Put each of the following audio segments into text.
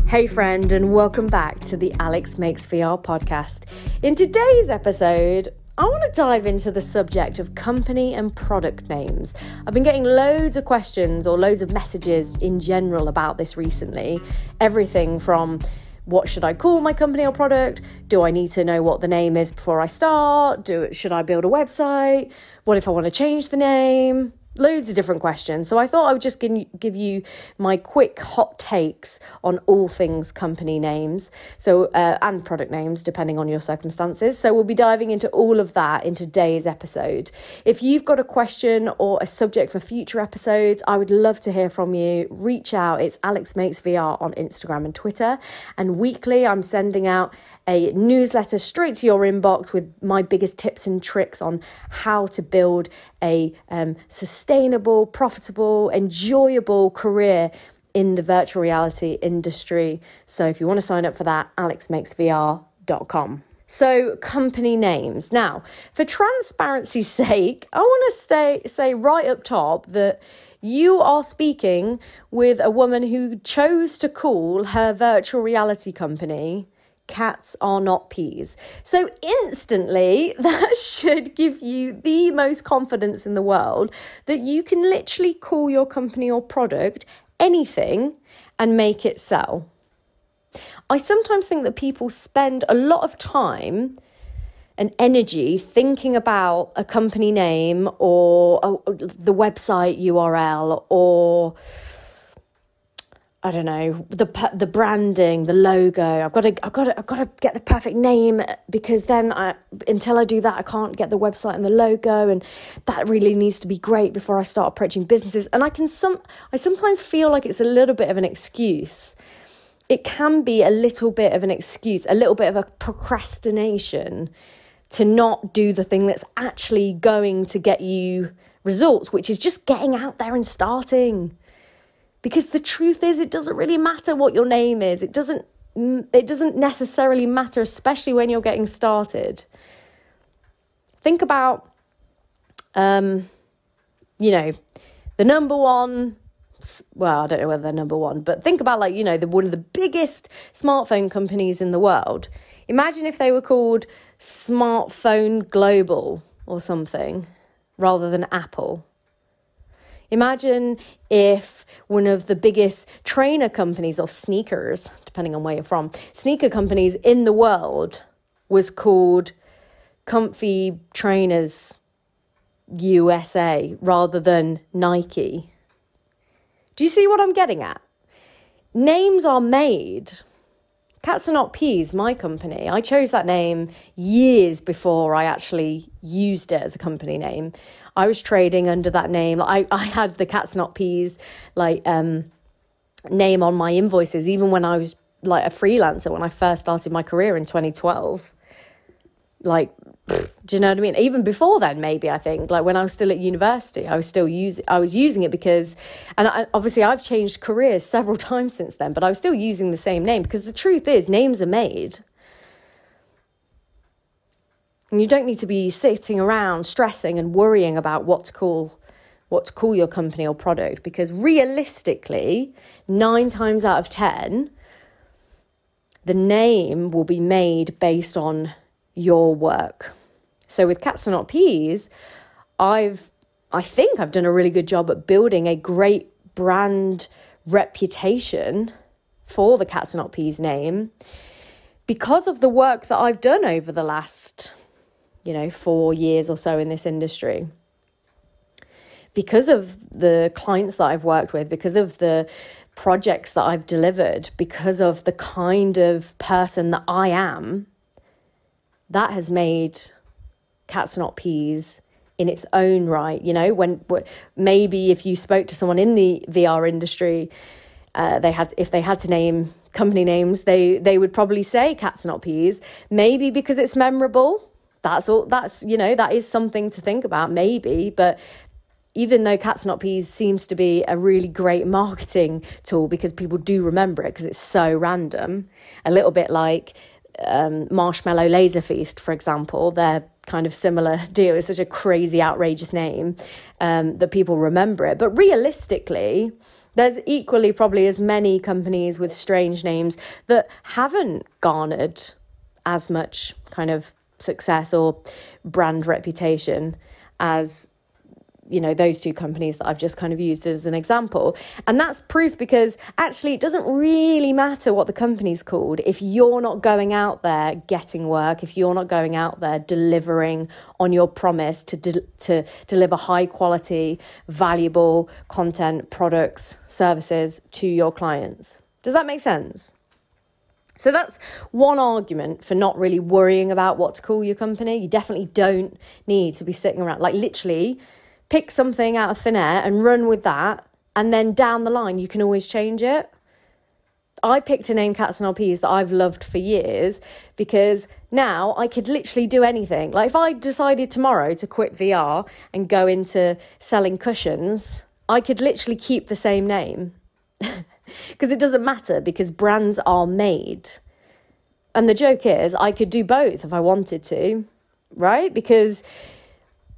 Hey friend, and welcome back to the Alex Makes VR podcast. In today's episode, I want to dive into the subject of company and product names. I've been getting loads of questions or loads of messages in general about this recently. Everything from what should I call my company or product? Do I need to know what the name is before I start? Should I build a website? What if I want to change the name? Loads of different questions. So I thought I would just give you my quick hot takes on all things company names, and product names, depending on your circumstances. So we'll be diving into all of that in today's episode. If you've got a question or a subject for future episodes, I would love to hear from you. Reach out. It's Alex Makes VR on Instagram and Twitter. And weekly, I'm sending out a newsletter straight to your inbox with my biggest tips and tricks on how to build a sustainable, profitable, enjoyable career in the virtual reality industry. So if you want to sign up for that, alexmakesvr.com. So company names. Now, for transparency's sake, I want to say right up top that you are speaking with a woman who chose to call her virtual reality company Cats Are Not Peas. So instantly, that should give you the most confidence in the world that you can literally call your company or product anything and make it sell. I sometimes think that people spend a lot of time and energy thinking about a company name or the website URL or I don't know, the branding, the logo. I've got to get the perfect name because then until I do that, I can't get the website and the logo, and that really needs to be great before I start approaching businesses. And I sometimes feel like it's a little bit of an excuse. It can be a little bit of an excuse, a little bit of a procrastination to not do the thing that's actually going to get you results, which is just getting out there and starting. Because the truth is, it doesn't really matter what your name is. It doesn't necessarily matter, especially when you're getting started. Think about, the number one, well, I don't know whether they're number one, but think about one of the biggest smartphone companies in the world. Imagine if they were called Smartphone Global or something rather than Apple. Imagine if one of the biggest trainer companies or sneakers, depending on where you're from, sneaker companies in the world was called Comfy Trainers USA rather than Nike. Do you see what I'm getting at? Names are made. Cats Are Not Peas, my company. I chose that name years before I actually used it as a company name. I was trading under that name. I had the Cats Not Peas name on my invoices, even when I was like a freelancer, when I first started my career in 2012. Do you know what I mean? Even before then, maybe, I think, when I was still at university, I was using it because, obviously I've changed careers several times since then, but I was still using the same name because the truth is names are made. And you don't need to be sitting around stressing and worrying about what to call your company or product, because realistically, 9 times out of 10, the name will be made based on your work. So with Cats Are Not Peas, I think I've done a really good job at building a great brand reputation for the Cats Are Not Peas name because of the work that I've done over the last 4 years or so in this industry. Because of the clients that I've worked with, because of the projects that I've delivered, because of the kind of person that I am, that has made Cats Are Not Peas in its own right. When maybe if you spoke to someone in the VR industry, if they had to name company names, they would probably say Cats Are Not Peas, maybe because it's memorable. That's all. That is something to think about, maybe. But even though Cats Are Not Peas seems to be a really great marketing tool because people do remember it because it's so random, a little bit like Marshmallow Laser Feast, for example, they're kind of similar deal. It's such a crazy, outrageous name that people remember it. But realistically, There's equally probably as many companies with strange names that haven't garnered as much kind of success or brand reputation as, you know, those two companies that I've just kind of used as an example. And that's proof, because actually it doesn't really matter what the company's called if you're not going out there getting work, if you're not going out there delivering on your promise to deliver high quality, valuable content, products, services to your clients. Does that make sense? So that's one argument for not really worrying about what to call your company. You definitely don't need to be sitting around, like literally pick something out of thin air and run with that. And then down the line, you can always change it. I picked a name, Cats and LPs, that I've loved for years, because now I could literally do anything. Like if I decided tomorrow to quit VR and go into selling cushions, I could literally keep the same name. Because it doesn't matter, because brands are made. And the joke is I could do both if I wanted to, right? Because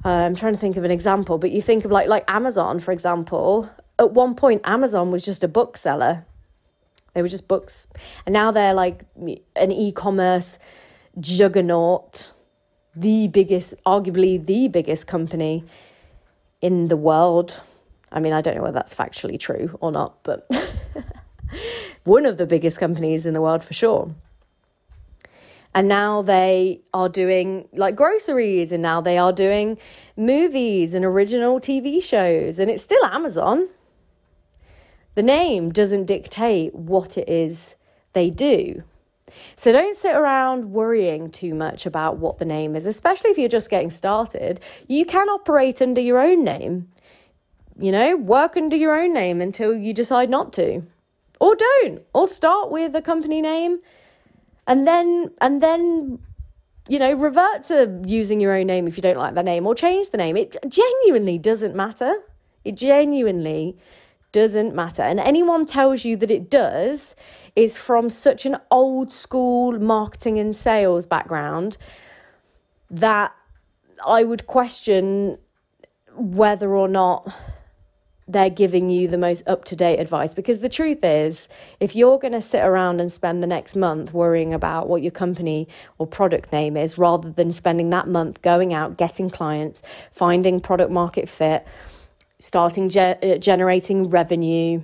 I'm trying to think of an example, but you think of like Amazon, for example. At one point, Amazon was just a bookseller. They were just books. And now they're like an e-commerce juggernaut, arguably the biggest company in the world. I mean, I don't know whether that's factually true or not, but one of the biggest companies in the world for sure. And now they are doing like groceries, and now they are doing movies and original TV shows, and it's still Amazon. The name doesn't dictate what it is they do. So don't sit around worrying too much about what the name is, especially if you're just getting started. You can operate under your own name. You know, work under your own name until you decide not to. Or don't. Or start with a company name and then, you know, revert to using your own name if you don't like the name, or change the name. It genuinely doesn't matter. It genuinely doesn't matter. And anyone tells you that it does is from such an old school marketing and sales background that I would question whether or not they're giving you the most up-to-date advice. Because the truth is, if you're going to sit around and spend the next month worrying about what your company or product name is, rather than spending that month going out, getting clients, finding product market fit, starting generating revenue,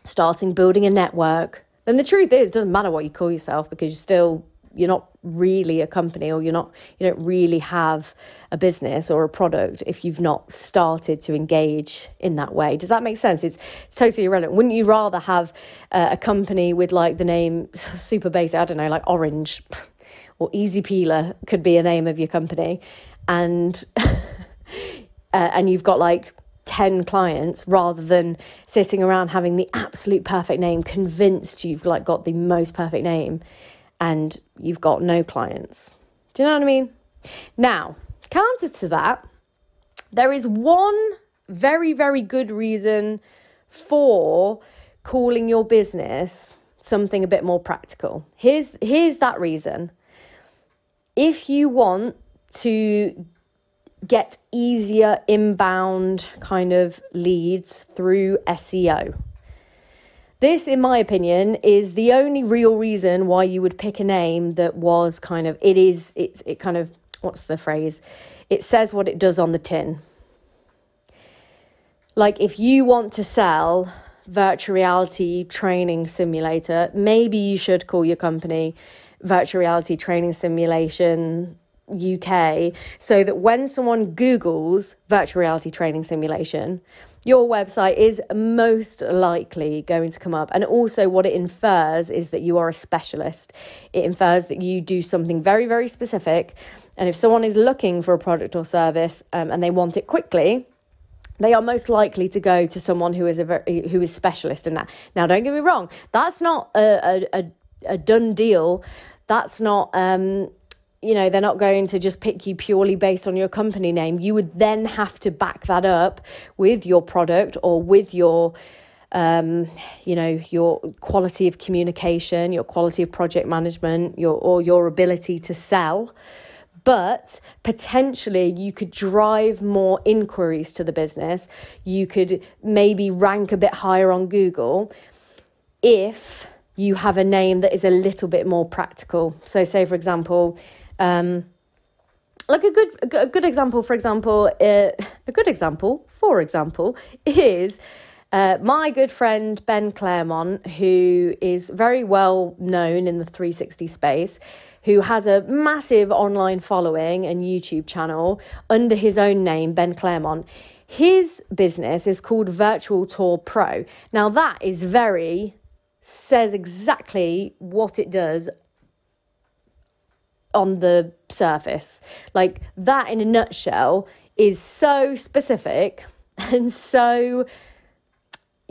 starting building a network, then the truth is, it doesn't matter what you call yourself, because you're not really a company, or you don't really have a business or a product if you've not started to engage in that way. Does that make sense? It's totally irrelevant. Wouldn't you rather have a company with like the name super basic, I don't know, like Orange or Easy Peeler could be a name of your company, and and you've got like 10 clients, rather than sitting around having the absolute perfect name, convinced you've like got the most perfect name, and you've got no clients. Do you know what I mean? Now, counter to that, there is one very, very good reason for calling your business something a bit more practical. Here's that reason. If you want to get easier inbound kind of leads through SEO, this, in my opinion, is the only real reason why you would pick a name that was kind of, it kind of, what's the phrase? It says what it does on the tin. Like if you want to sell virtual reality training simulator, maybe you should call your company Virtual Reality Training Simulation UK, so that when someone Googles virtual reality training simulation, your website is most likely going to come up. And also what it infers is that you are a specialist. It infers that you do something very, very specific. And if someone is looking for a product or service and they want it quickly, they are most likely to go to someone who is specialist in that. Now, don't get me wrong, that's not a done deal. That's not they're not going to just pick you purely based on your company name. You would then have to back that up with your product, or with your, your quality of communication, your quality of project management, your ability to sell. But potentially you could drive more inquiries to the business. You could maybe rank a bit higher on Google if you have a name that is a little bit more practical. So say, for example, like a good example, for example, is my good friend Ben Claremont, who is very well known in the 360 space, who has a massive online following and YouTube channel under his own name, Ben Claremont. His business is called Virtual Tour Pro. Now that says exactly what it does on the surface. Like that in a nutshell is so specific and so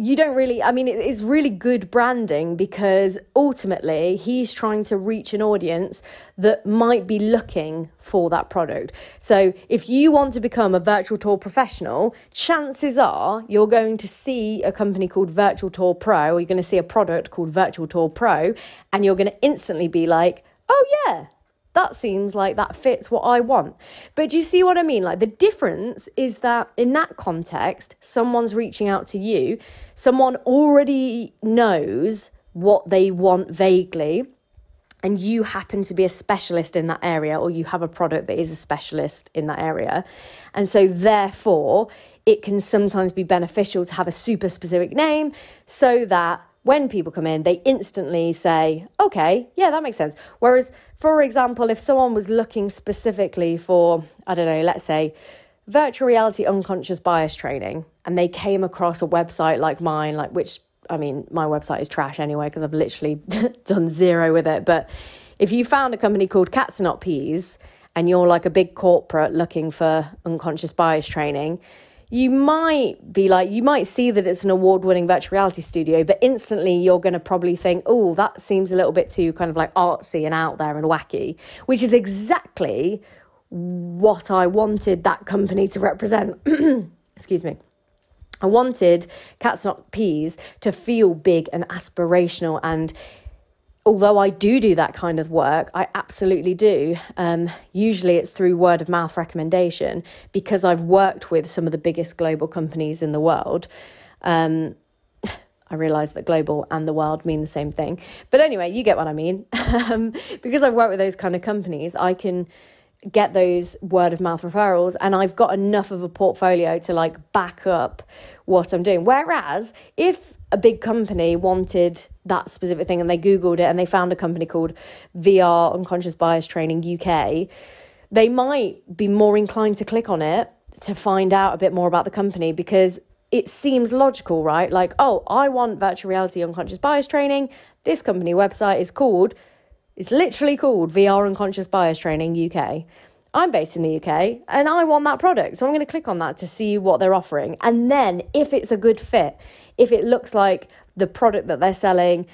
it's really good branding, because ultimately he's trying to reach an audience that might be looking for that product. So if you want to become a virtual tour professional, chances are you're going to see a company called Virtual Tour Pro, or you're going to see a product called Virtual Tour Pro, and you're going to instantly be like, oh yeah, that seems like that fits what I want. But do you see what I mean? Like the difference is that in that context, someone's reaching out to you, someone already knows what they want vaguely, and you happen to be a specialist in that area, or you have a product that is a specialist in that area. And so therefore, it can sometimes be beneficial to have a super specific name so that when people come in, they instantly say, okay, yeah, that makes sense. Whereas, for example, if someone was looking specifically for, I don't know, let's say virtual reality unconscious bias training, and they came across a website like mine, my website is trash anyway, because I've literally done zero with it. But if you found a company called Cats Are Not Peas, and you're like a big corporate looking for unconscious bias training, you might see that it's an award-winning virtual reality studio, but instantly you're going to probably think, oh, that seems a little bit too kind of like artsy and out there and wacky, which is exactly what I wanted that company to represent. Excuse me. I wanted Cats Not Peas to feel big and aspirational, and although I do that kind of work, I absolutely do. Usually it's through word of mouth recommendation, because I've worked with some of the biggest global companies in the world. I realise that global and the world mean the same thing. But anyway, you get what I mean. Because I've worked with those kind of companies, I can get those word of mouth referrals, and I've got enough of a portfolio to like back up what I'm doing. Whereas if a big company wanted that specific thing and they Googled it and they found a company called VR Unconscious Bias Training UK, they might be more inclined to click on it to find out a bit more about the company, because it seems logical, right? Like, oh, I want virtual reality unconscious bias training. This company website it's literally called VR Unconscious Bias Training UK. I'm based in the UK and I want that product. So I'm going to click on that to see what they're offering. And then if it's a good fit, if it looks like the product that they're selling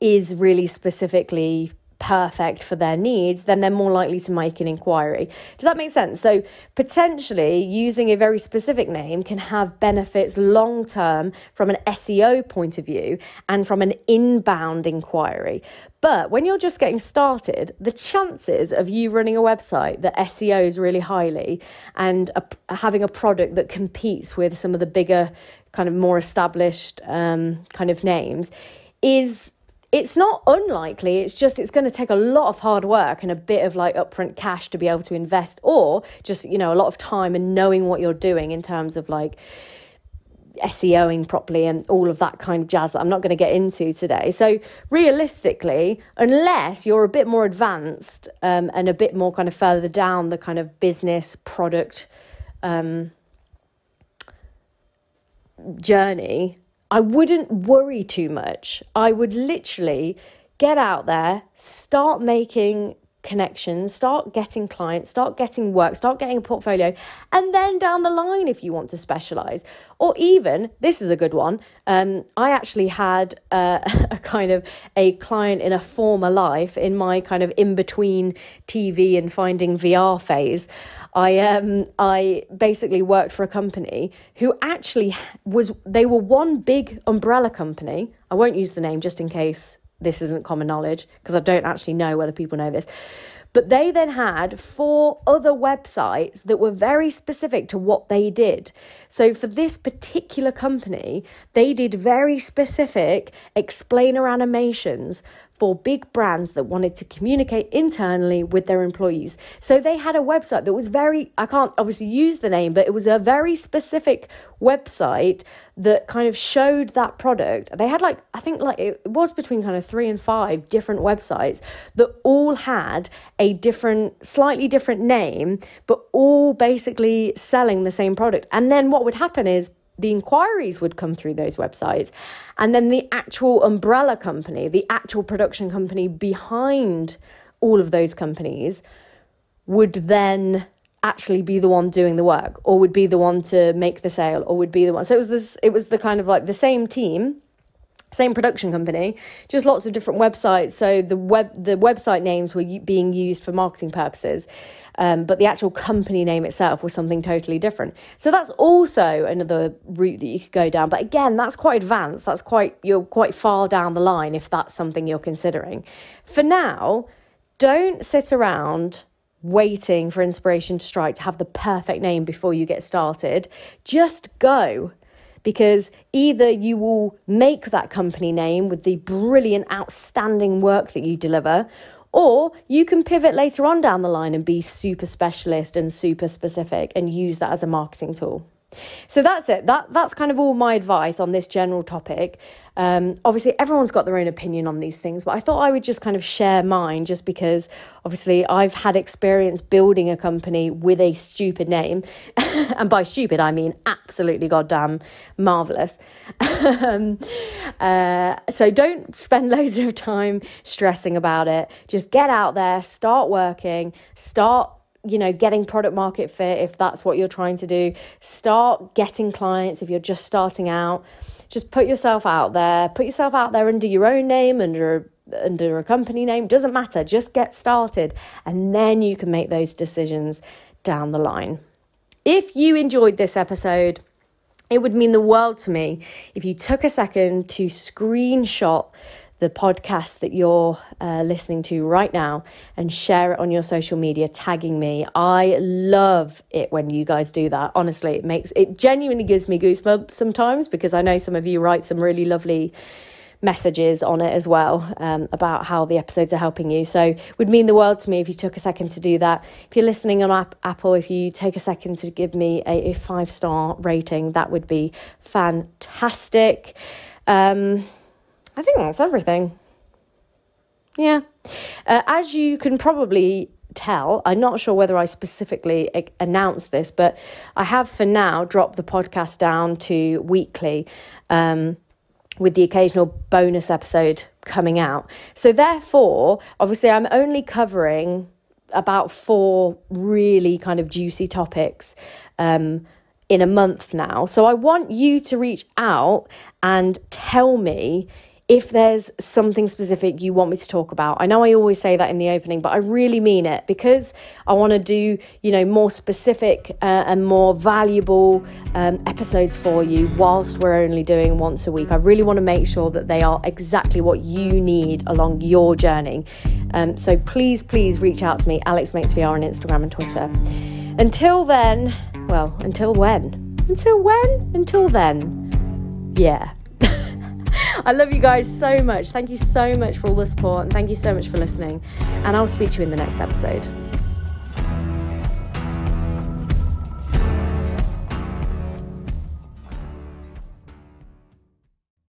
is really specifically perfect for their needs, then they're more likely to make an inquiry. Does that make sense? So potentially using a very specific name can have benefits long term from an SEO point of view and from an inbound inquiry. But when you're just getting started, the chances of you running a website that SEOs really highly and having a product that competes with some of the bigger, kind of more established kind of names it's not unlikely. It's going to take a lot of hard work and a bit of like upfront cash to be able to invest, or just, a lot of time and knowing what you're doing in terms of like SEOing properly and all of that kind of jazz that I'm not going to get into today. So realistically, unless you're a bit more advanced and a bit more kind of further down the kind of business product journey, I wouldn't worry too much. I would literally get out there, start making connections, start getting clients, start getting work, start getting a portfolio, and then down the line, if you want to specialize, or even, this is a good one, I actually had a kind of a client in a former life, in my kind of in-between TV and finding VR phase. I basically worked for a company who actually they were one big umbrella company. I won't use the name just in case this isn't common knowledge, because I don't actually know whether people know this. But they then had 4 other websites that were very specific to what they did. So for this particular company, they did very specific explainer animations for big brands that wanted to communicate internally with their employees. So they had a website that was I can't obviously use the name, but it was a very specific website that kind of showed that product. They had I think it was between kind of 3 and 5 different websites that all had a slightly different name, but all basically selling the same product. And then what would happen is the inquiries would come through those websites, and then the actual umbrella company, the actual production company behind all of those companies would then actually be the one doing the work, or would be the one to make the sale, or would be the one. So it was the kind of the same team, same production company, just lots of different websites. So the website names were being used for marketing purposes, but the actual company name itself was something totally different. So that's also another route that you could go down. But again, that's quite advanced. You're quite far down the line if that's something you're considering. For now, don't sit around waiting for inspiration to strike to have the perfect name before you get started. Just go. Because either you will make that company name with the brilliant, outstanding work that you deliver, or you can pivot later on down the line and be super specialist and super specific and use that as a marketing tool. So that's it. That's kind of all my advice on this general topic. Obviously, everyone's got their own opinion on these things, but I thought I would just kind of share mine, just because obviously I've had experience building a company with a stupid name. And by stupid, I mean absolutely goddamn marvellous. So don't spend loads of time stressing about it. Just get out there, start working, getting product market fit if that's what you're trying to do. Start getting clients if you're just starting out. Just put yourself out there. Put yourself out there under your own name, under a company name. Doesn't matter. Just get started, and then you can make those decisions down the line. If you enjoyed this episode, it would mean the world to me if you took a second to screenshot the podcast that you're listening to right now and share it on your social media, tagging me. I love it when you guys do that. Honestly, it genuinely gives me goosebumps sometimes, because I know some of you write some really lovely messages on it as well, about how the episodes are helping you. So it would mean the world to me if you took a second to do that. If you're listening on Apple, if you take a second to give me a 5-star rating, that would be fantastic. I think that's everything. Yeah. As you can probably tell, I'm not sure whether I specifically announced this, but I have for now dropped the podcast down to weekly, with the occasional bonus episode coming out. So therefore, obviously, I'm only covering about 4 really kind of juicy topics in a month now. So I want you to reach out and tell me if there's something specific you want me to talk about. I know I always say that in the opening, but I really mean it, because I want to do, more specific and more valuable episodes for you whilst we're only doing once a week. I really want to make sure that they are exactly what you need along your journey. So please reach out to me, Alex Makes VR on Instagram and Twitter. Until then, yeah. I love you guys so much. Thank you so much for all the support, and thank you so much for listening. And I'll speak to you in the next episode.